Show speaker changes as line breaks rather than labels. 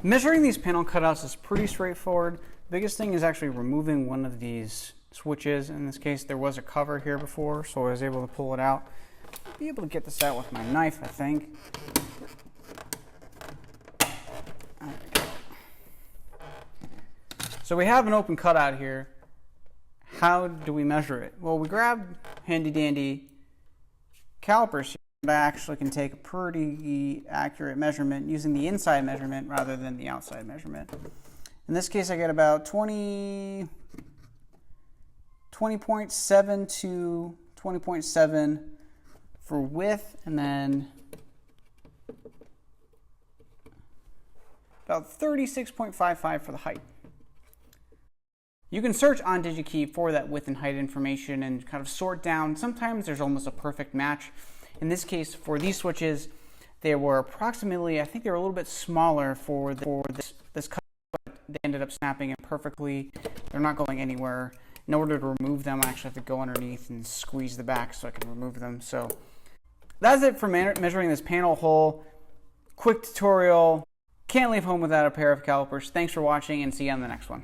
Measuring these panel cutouts is pretty straightforward. The biggest thing is actually removing one of these switches. In this case, there was a cover here before, so I was able to pull it out. I'll be able to get this out with my knife, I think. There we go. So we have an open cutout here. How do we measure it? Well, we grab handy dandy calipers here that actually can take a pretty accurate measurement using the inside measurement rather than the outside measurement. In this case, I get about 20.7 to 20.7 for width, and then about 36.55 for the height. You can search on DigiKey for that width and height information and kind of sort down. Sometimes there's almost a perfect match. In this case, for these switches, they were approximately, I think they were a little bit smaller for this cut, but they ended up snapping it perfectly. They're not going anywhere. In order to remove them, I actually have to go underneath and squeeze the back so I can remove them. So that's it for measuring this panel hole. Quick tutorial. Can't leave home without a pair of calipers. Thanks for watching, and see you on the next one.